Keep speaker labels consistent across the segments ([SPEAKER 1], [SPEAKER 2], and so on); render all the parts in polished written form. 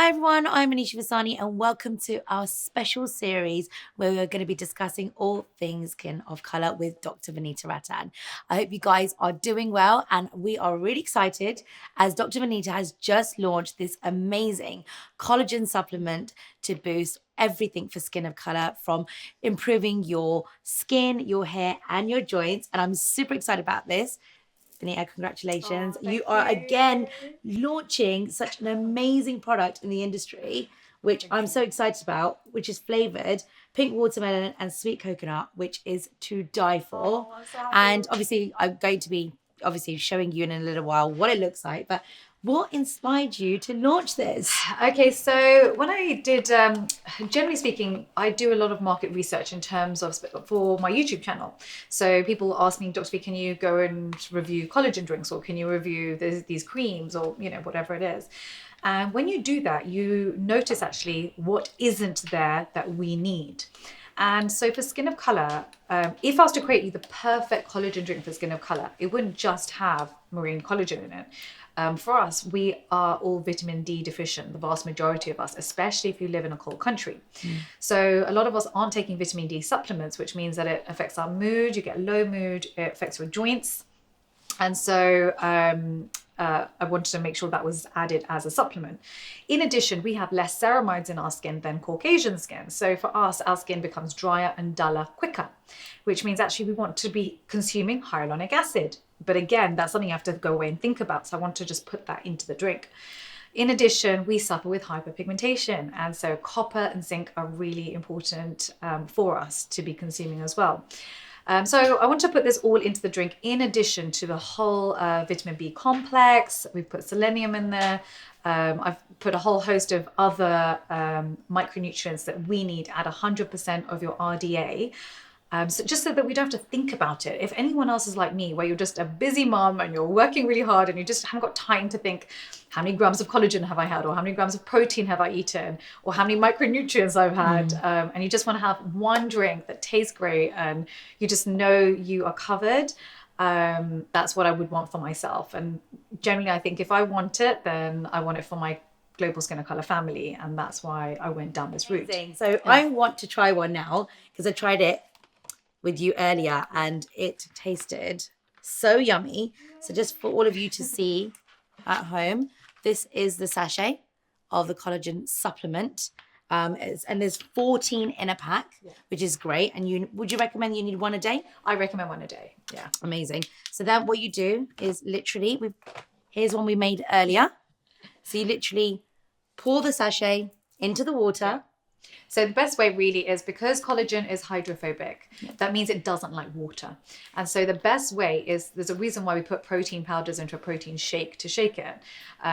[SPEAKER 1] Hi everyone, I'm Anisha Vasani and welcome to our special series where we're going to be discussing all things skin of colour with Dr. Vanita Rattan. I hope you guys are doing well and we are really excited as Dr. Vanita has just launched this amazing collagen supplement to boost everything for skin of colour, from improving your skin, your hair and your joints, and I'm super excited about this. Vanita, congratulations. You are again launching such an amazing product in the industry, which I'm so excited about, which is flavoured pink watermelon and sweet coconut, which is to die for. And obviously, I'm going to be showing you in a little while what it looks like. But what inspired you to launch this?
[SPEAKER 2] Okay, so when I did, generally speaking, I do a lot of market research in terms of for my YouTube channel. So people ask me, Dr. V, can you go and review collagen drinks, or can you review these creams, or whatever it is. And when you do that, you notice actually what isn't there that we need. And so for skin of colour, if I was to create you the perfect collagen drink for skin of colour, it wouldn't just have marine collagen in it. For us, we are all vitamin D deficient, the vast majority of us, especially if you live in a cold country. So a lot of us aren't taking vitamin D supplements, which means that it affects our mood, you get low mood, it affects your joints. And so I wanted to make sure that was added as a supplement. In addition, we have less ceramides in our skin than Caucasian skin. So for us, our skin becomes drier and duller quicker, which means actually we want to be consuming hyaluronic acid. But again, that's something you have to go away and think about. So I want to just put that into the drink. In addition, we suffer with hyperpigmentation. And so copper and zinc are really important for us to be consuming as well. So I want to put this all into the drink in addition to the whole vitamin B complex. We've put selenium in there. I've put a whole host of other micronutrients that we need at 100% of your RDA. So just so that we don't have to think about it. If anyone else is like me, where you're just a busy mom and you're working really hard and you just haven't got time to think, how many grams of collagen have I had, or how many grams of protein have I eaten, or how many micronutrients I've had, and you just want to have one drink that tastes great and you just know you are covered, that's what I would want for myself. And generally, I think if I want it, then I want it for my global skin of colour family, and that's why I went down this route.
[SPEAKER 1] So I want to try one now because I tried it with you earlier and it tasted so yummy. So just for all of you to see at home, this is the sachet of the collagen supplement. And there's 14 in a pack, which is great. And would you recommend you need one a day?
[SPEAKER 2] I recommend one a day. Yeah.
[SPEAKER 1] Amazing. So then what you do is literally, here's one we made earlier. So you literally pour the sachet into the water.
[SPEAKER 2] Yeah. So the best way really is, because collagen is hydrophobic, that means it doesn't like water. And so the best way is, there's a reason why we put protein powders into a protein shake to shake it.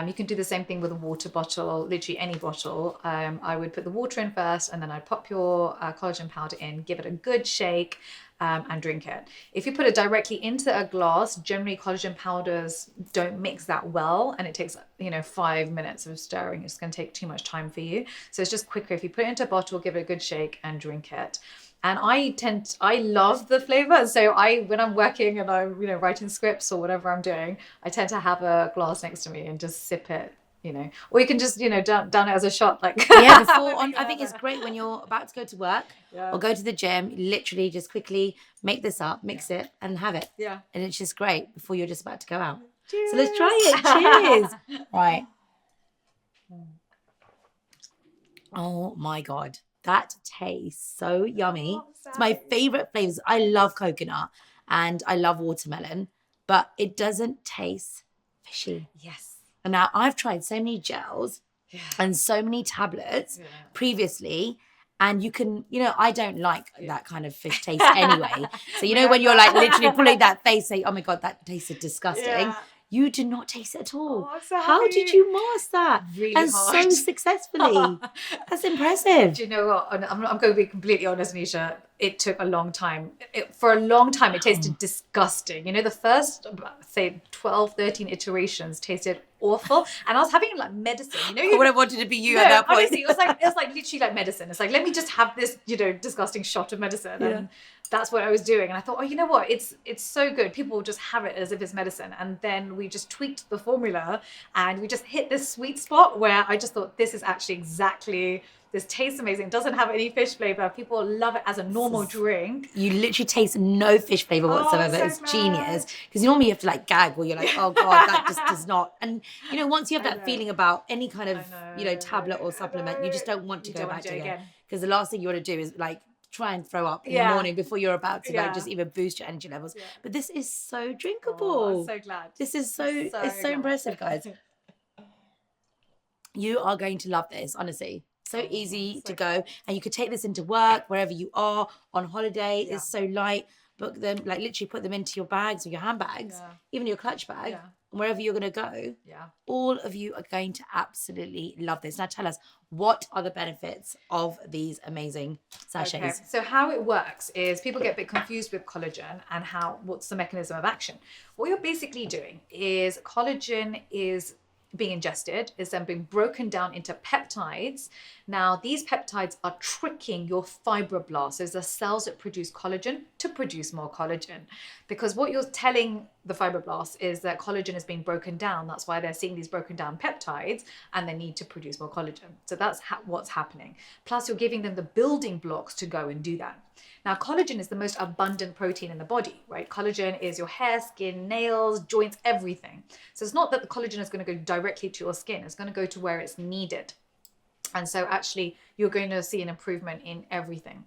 [SPEAKER 2] You can do the same thing with a water bottle, literally any bottle. I would put the water in first, and then I'd pop your collagen powder in, give it a good shake, and drink it. If you put it directly into a glass, generally collagen powders don't mix that well, and it takes 5 minutes of stirring. It's going to take too much time for you. So it's just quicker if you put it into a bottle, give it a good shake and drink it. And I love the flavor. So when I'm working and I'm writing scripts or whatever I'm doing, I tend to have a glass next to me and just sip it. Or you can just, down it as a shot, like.
[SPEAKER 1] Yeah, I think it's great when you're about to go to work or go to the gym, literally just quickly make this up, mix it and have it.
[SPEAKER 2] Yeah.
[SPEAKER 1] And it's just great before you're just about to go out.
[SPEAKER 2] Cheers.
[SPEAKER 1] So let's try it. Cheers. Right. Oh my God. That tastes so yummy. It's my favorite flavors. I love coconut and I love watermelon, but it doesn't taste fishy.
[SPEAKER 2] Yes.
[SPEAKER 1] And now I've tried so many gels and so many tablets previously, and you can, I don't like that kind of fish taste anyway. So, when you're like literally pulling that face, say, oh my God, that tasted disgusting. Yeah. You did not taste it at all.
[SPEAKER 2] Oh, so
[SPEAKER 1] how did you master that?
[SPEAKER 2] Really
[SPEAKER 1] and
[SPEAKER 2] hard.
[SPEAKER 1] So successfully. That's impressive.
[SPEAKER 2] Do you know what? I'm going to be completely honest, Nisha. It took a long time. For a long time, it tasted disgusting. The first, say, 12, 13 iterations tasted awful. And I was having like medicine.
[SPEAKER 1] I would have wanted to be you at that point.
[SPEAKER 2] Honestly, it was like literally like medicine. It's like, let me just have this, disgusting shot of medicine.
[SPEAKER 1] Yeah.
[SPEAKER 2] And that's what I was doing. And I thought, oh, you know what? It's so good. People will just have it as if it's medicine. And then we just tweaked the formula and we just hit this sweet spot where I just thought this is actually exactly, this tastes amazing. It doesn't have any fish flavor. People love it as a normal drink.
[SPEAKER 1] You literally taste no fish flavor whatsoever.
[SPEAKER 2] So
[SPEAKER 1] it's
[SPEAKER 2] glad.
[SPEAKER 1] genius. Because normally you have to like gag or you're like, oh God, that just does not. And you know, once you have that feeling about any kind of, you know, tablet or supplement, you just don't want to go back to it again. Because the last thing you want to do is like try and throw up in the morning before you're about to like just even boost your energy levels. But this is so drinkable.
[SPEAKER 2] Oh, I'm so glad.
[SPEAKER 1] This is it's so impressive, guys. You are going to love this, honestly. So easy to go. And you could take this into work, wherever you are, on holiday. It's so light. Book them, like literally put them into your bags or your handbags, even your clutch bag, wherever you're going to go. Yeah. All of you are going to absolutely love this. Now tell us, what are the benefits of these amazing sachets?
[SPEAKER 2] Okay. So how it works is people get a bit confused with collagen and what's the mechanism of action. What you're basically doing is collagen is being ingested, is then being broken down into peptides. Now, these peptides are tricking your fibroblasts, those are cells that produce collagen, to produce more collagen. Because what you're telling the fibroblasts is that collagen is being broken down. That's why they're seeing these broken down peptides and they need to produce more collagen. So that's what's happening. Plus, you're giving them the building blocks to go and do that. Now, collagen is the most abundant protein in the body, right? Collagen is your hair, skin, nails, joints, everything. So it's not that the collagen is going to go directly to your skin. It's going to go to where it's needed. And so actually, you're going to see an improvement in everything.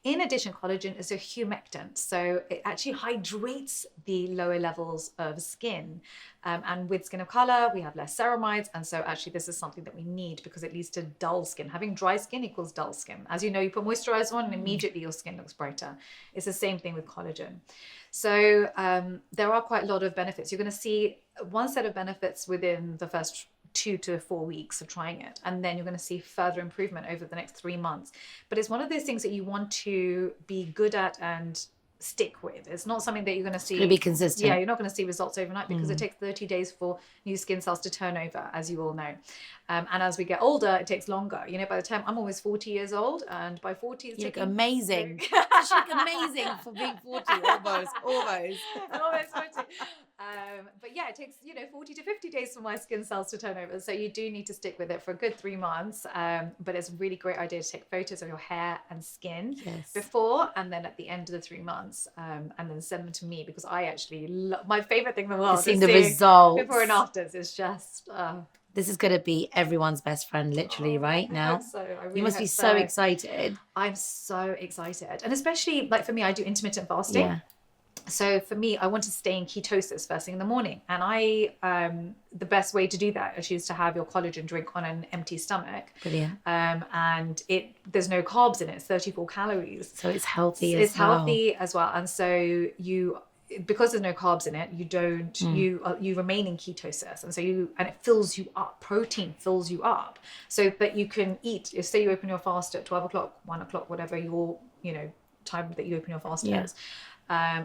[SPEAKER 2] In addition, collagen is a humectant. So it actually hydrates the lower levels of skin. And with skin of color, we have less ceramides. And so actually, this is something that we need because it leads to dull skin. Having dry skin equals dull skin. As you know, you put moisturizer on and immediately your skin looks brighter. It's the same thing with collagen. So there are quite a lot of benefits. You're going to see one set of benefits within the first 2 to 4 weeks of trying it, and then you're going to see further improvement over the next 3 months. But it's one of those things that you want to be good at and stick with. It's not something that you're going to see.
[SPEAKER 1] To be consistent.
[SPEAKER 2] Yeah, you're not going to see results overnight because it takes 30 days for new skin cells to turn over, as you all know. And as we get older, it taktakes longer. You know, by the time I'm almost 40 years old, and by 40, it's
[SPEAKER 1] you look amazing. You look amazing for being 40, almost.
[SPEAKER 2] Almost 40. But yeah, it takes 40 to 50 days for my skin cells to turn over. So you do need to stick with it for a good 3 months. But it's a really great idea to take photos of your hair and skin before and then at the end of the 3 months, and then send them to me because I actually my favorite thing in the world
[SPEAKER 1] seeing
[SPEAKER 2] is
[SPEAKER 1] the results
[SPEAKER 2] before and afters. It's just
[SPEAKER 1] this is going to be everyone's best friend, literally, right now.
[SPEAKER 2] I hope so. I really
[SPEAKER 1] you must be so excited.
[SPEAKER 2] I'm so excited, and especially like for me, I do intermittent fasting. Yeah. So for me, I want to stay in ketosis first thing in the morning. And the best way to do that is to have your collagen drink on an empty stomach.
[SPEAKER 1] Brilliant.
[SPEAKER 2] And there's no carbs in it. It's 34 calories.
[SPEAKER 1] So it's healthy
[SPEAKER 2] as well. It's healthy as well. And so because there's no carbs in it, you remain in ketosis. And so it fills you up. Protein fills you up. So that you can eat, if say you open your fast at 12 o'clock, 1 o'clock, whatever your, time that you open your fast is.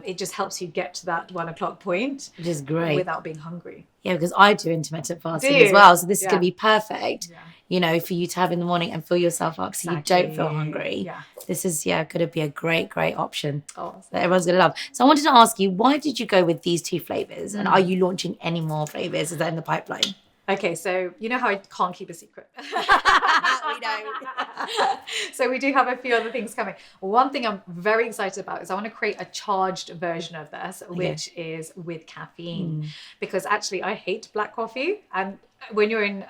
[SPEAKER 2] It just helps you get to that 1 o'clock point,
[SPEAKER 1] which is great,
[SPEAKER 2] without being hungry.
[SPEAKER 1] Yeah, because I do intermittent fasting as well, so this is going to be perfect. Yeah. For you to have in the morning and fill yourself up, so you don't feel hungry. Yeah, this is going to be a great option that everyone's going to love. So I wanted to ask you, why did you go with these 2 flavors, and are you launching any more flavors? Is that in the pipeline?
[SPEAKER 2] Okay, so you know how I can't keep a secret.
[SPEAKER 1] We know.
[SPEAKER 2] So we do have a few other things coming. One thing I'm very excited about is I want to create a charged version of this, which is with caffeine. Because actually I hate black coffee, and when you're doing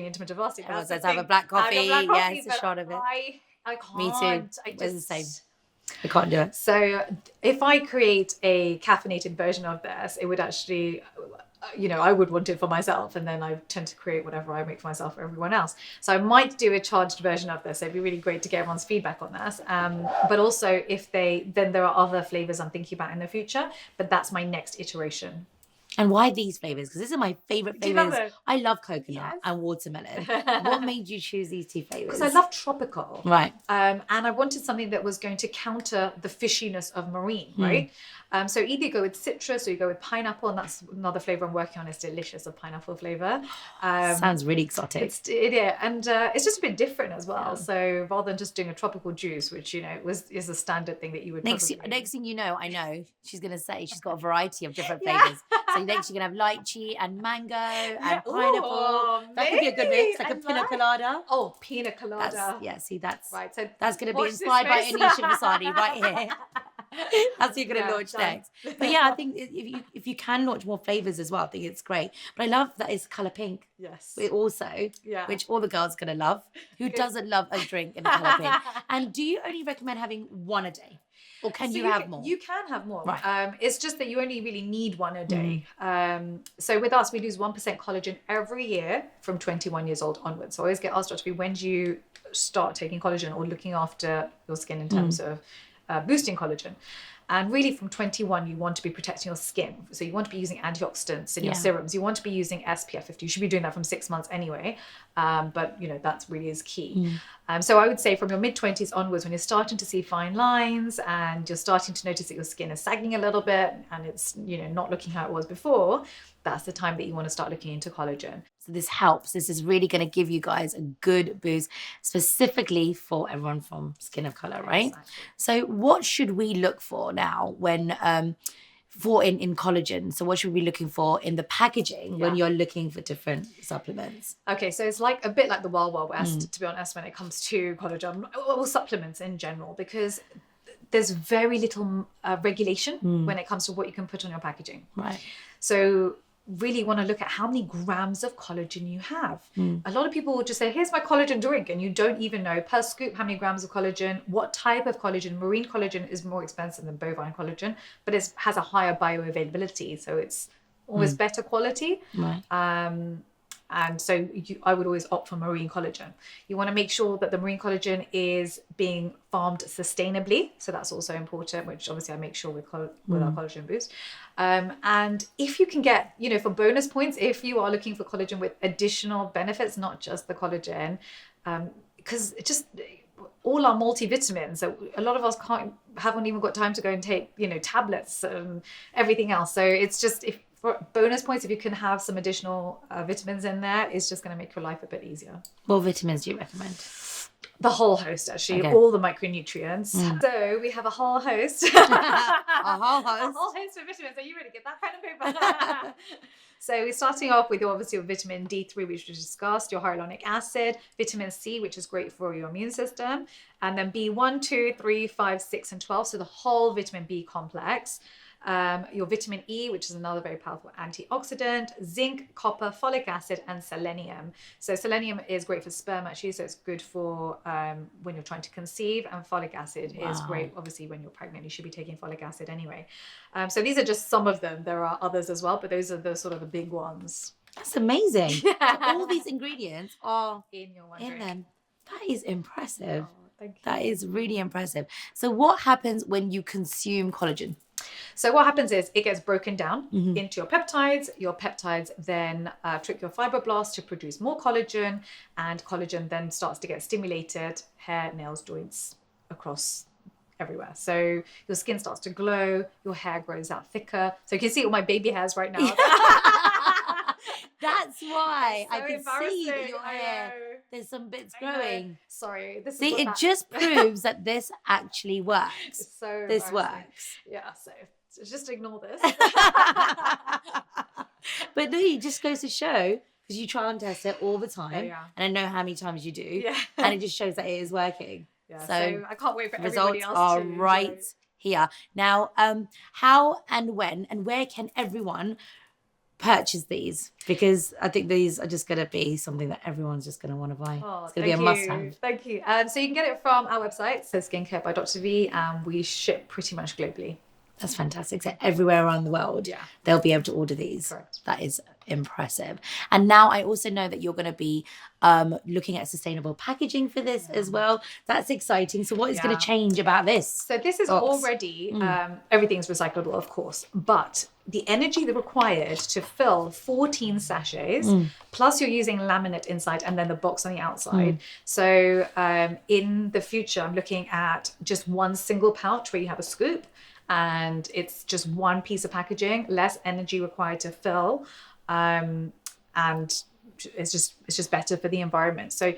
[SPEAKER 2] intermittent fasting,
[SPEAKER 1] everyone says have a black coffee. Yes, a shot of it.
[SPEAKER 2] I can't.
[SPEAKER 1] Me too. It's the same. I can't do it.
[SPEAKER 2] So if I create a caffeinated version of this, it would actually, I would want it for myself, and then I tend to create whatever I make for myself for everyone else. So I might do a charged version of this. It'd be really great to get everyone's feedback on this. But also then there are other flavors I'm thinking about in the future, but that's my next iteration.
[SPEAKER 1] And why these flavors? Because these are my favorite
[SPEAKER 2] Do you love
[SPEAKER 1] flavors.
[SPEAKER 2] it?
[SPEAKER 1] I love coconut
[SPEAKER 2] Yes.
[SPEAKER 1] and watermelon. What made you choose these two flavors?
[SPEAKER 2] Because I love tropical.
[SPEAKER 1] Right.
[SPEAKER 2] And I wanted something that was going to counter the fishiness of marine, right? So either you go with citrus or you go with pineapple, and that's another flavor I'm working on. It's delicious, a pineapple flavor.
[SPEAKER 1] Sounds really exotic.
[SPEAKER 2] It's just a bit different as well. So rather than just doing a tropical juice, which is a standard thing that you would
[SPEAKER 1] Next thing you know, I know she's gonna say she's got a variety of different flavors. So next you're gonna have lychee and mango and pineapple.
[SPEAKER 2] Ooh,
[SPEAKER 1] that could be a good mix, like a pina colada.
[SPEAKER 2] Oh, pina colada.
[SPEAKER 1] That's
[SPEAKER 2] right. So
[SPEAKER 1] that's gonna be
[SPEAKER 2] watch this
[SPEAKER 1] inspired by
[SPEAKER 2] space.
[SPEAKER 1] Anisha Vasani right here. That's what you're gonna launch
[SPEAKER 2] done.
[SPEAKER 1] next. But yeah, I think if you can launch more flavors as well, I think it's great. But I love that it's color pink.
[SPEAKER 2] Yes.
[SPEAKER 1] Which all the girls are gonna love. Who doesn't love a drink in color pink? And do you only recommend having one a day? Or can you have more?
[SPEAKER 2] You can have more.
[SPEAKER 1] Right.
[SPEAKER 2] It's just that you only really need one a day. So with us, we lose 1% collagen every year from 21 years old onwards. So I always get asked, Dr. B, when do you start taking collagen or looking after your skin in terms of boosting collagen? And really from 21, you want to be protecting your skin. So you want to be using antioxidants in your serums. You want to be using SPF 50. You should be doing that from 6 months anyway. But, that's really is key. So I would say from your mid-20s onwards, when you're starting to see fine lines and you're starting to notice that your skin is sagging a little bit and it's, not looking how it was before, that's the time that you want to start looking into collagen.
[SPEAKER 1] So this helps. This is really going to give you guys a good boost, specifically for everyone from skin of color, right?
[SPEAKER 2] Exactly.
[SPEAKER 1] So what should we look for now when in collagen? So what should we be looking for in the packaging when you're looking for different supplements?
[SPEAKER 2] Okay, so it's like a bit like the Wild Wild West, to be honest, when it comes to collagen or supplements in general, because there's very little regulation when it comes to what you can put on your packaging.
[SPEAKER 1] Right.
[SPEAKER 2] So really want to look at how many grams of collagen you have. A lot of people will just say, here's my collagen drink, and you don't even know per scoop how many grams of collagen, what type of collagen. Marine collagen is more expensive than bovine collagen, but it has a higher bioavailability, so it's always better quality.
[SPEAKER 1] Right.
[SPEAKER 2] And so I would always opt for marine collagen. You want to make sure that the marine collagen is being farmed sustainably. So that's also important, which obviously I make sure with our collagen boost. And if you can get, for bonus points, if you are looking for collagen with additional benefits, not just the collagen, because it just... all our multivitamins, so a lot of us haven't even got time to go and take, tablets and everything else. So it's just, for bonus points, if you can have some additional vitamins in there, it's just going to make your life a bit easier.
[SPEAKER 1] What vitamins do you recommend?
[SPEAKER 2] The whole host, actually,
[SPEAKER 1] Okay.
[SPEAKER 2] all the micronutrients. So we have a whole host.
[SPEAKER 1] A whole host.
[SPEAKER 2] A whole host of vitamins. Are you ready? Get that pen and paper. So we're starting off with obviously your vitamin D3, which we discussed, your hyaluronic acid, vitamin C, which is great for your immune system, and then B1, 2, 3, 5, 6, and 12. So the whole vitamin B complex. Your vitamin E, which is another very powerful antioxidant, zinc, copper, folic acid, and selenium. So selenium is great for sperm, actually, so it's good for when you're trying to conceive, and folic acid is great, obviously, when you're pregnant. You should be taking folic acid anyway. So these are just some of them. There are others as well, but those are the sort of the big ones.
[SPEAKER 1] That's amazing. So all these ingredients are
[SPEAKER 2] In your one
[SPEAKER 1] in
[SPEAKER 2] drink.
[SPEAKER 1] them. That is impressive.
[SPEAKER 2] Oh, thank you.
[SPEAKER 1] That is really impressive. So what happens when you consume collagen?
[SPEAKER 2] So what happens is it gets broken down into your peptides. Your peptides then trick your fibroblasts to produce more collagen, and collagen then starts to get stimulated, hair, nails, joints, across everywhere. So your skin starts to glow, your hair grows out thicker. So you can see all my baby hairs right now.
[SPEAKER 1] That's why
[SPEAKER 2] So
[SPEAKER 1] I can see that
[SPEAKER 2] embarrassing.
[SPEAKER 1] your
[SPEAKER 2] I
[SPEAKER 1] hair,
[SPEAKER 2] know.
[SPEAKER 1] there's some bits
[SPEAKER 2] I know.
[SPEAKER 1] growing.
[SPEAKER 2] Sorry. This
[SPEAKER 1] See,
[SPEAKER 2] is what
[SPEAKER 1] it
[SPEAKER 2] that-
[SPEAKER 1] just proves that this actually works.
[SPEAKER 2] It's so
[SPEAKER 1] This
[SPEAKER 2] embarrassing.
[SPEAKER 1] works.
[SPEAKER 2] Yeah, so just ignore this.
[SPEAKER 1] But no, it just goes to show, because you try and test it all the time,
[SPEAKER 2] yeah.
[SPEAKER 1] and I know how many times you do,
[SPEAKER 2] Yeah.
[SPEAKER 1] and it just shows that it is working.
[SPEAKER 2] Yeah,
[SPEAKER 1] So
[SPEAKER 2] I can't wait for everybody
[SPEAKER 1] Results
[SPEAKER 2] else
[SPEAKER 1] are
[SPEAKER 2] to
[SPEAKER 1] right
[SPEAKER 2] enjoy.
[SPEAKER 1] here. Now, how and when and where can everyone purchase these? Because I think these are just going to be something that everyone's just going to want to buy.
[SPEAKER 2] Oh,
[SPEAKER 1] It's going to be a must-have.
[SPEAKER 2] Thank you. So you can get it from our website, so Skincare by Dr. V, and we ship pretty much globally.
[SPEAKER 1] That's fantastic. So everywhere around the world,
[SPEAKER 2] Yeah.
[SPEAKER 1] they'll be able to order these.
[SPEAKER 2] Correct.
[SPEAKER 1] That is impressive. And now I also know that you're going to be looking at sustainable packaging for this as well. That's exciting. So what is going to change about this?
[SPEAKER 2] So this is
[SPEAKER 1] box?
[SPEAKER 2] already, everything's recyclable, of course, but the energy that required to fill 14 sachets, plus you're using laminate inside and then the box on the outside. So in the future, I'm looking at just one single pouch where you have a scoop, and it's just one piece of packaging, less energy required to fill, and it's just better for the environment. So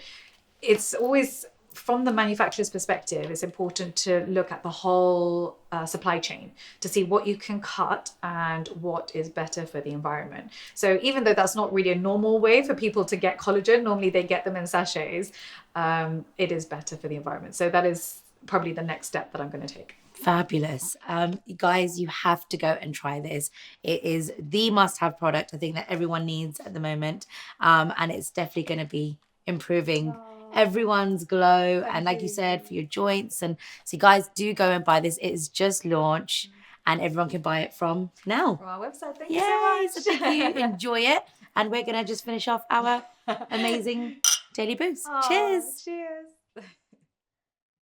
[SPEAKER 2] it's always, from the manufacturer's perspective, it's important to look at the whole supply chain to see what you can cut and what is better for the environment. So even though that's not really a normal way for people to get collagen, normally they get them in sachets, it is better for the environment. So that is probably the next step that I'm going to take.
[SPEAKER 1] Fabulous. You guys, you have to go and try this. It is the must-have product I think that everyone needs at the moment. And it's definitely going to be improving everyone's glow. And like you said, for your joints. And so guys, do go and buy this. It is just launched and everyone can buy it from now.
[SPEAKER 2] From our website. Thank you so much.
[SPEAKER 1] So thank you. Enjoy it. And we're going to just finish off our amazing daily boost. Cheers.
[SPEAKER 2] Cheers.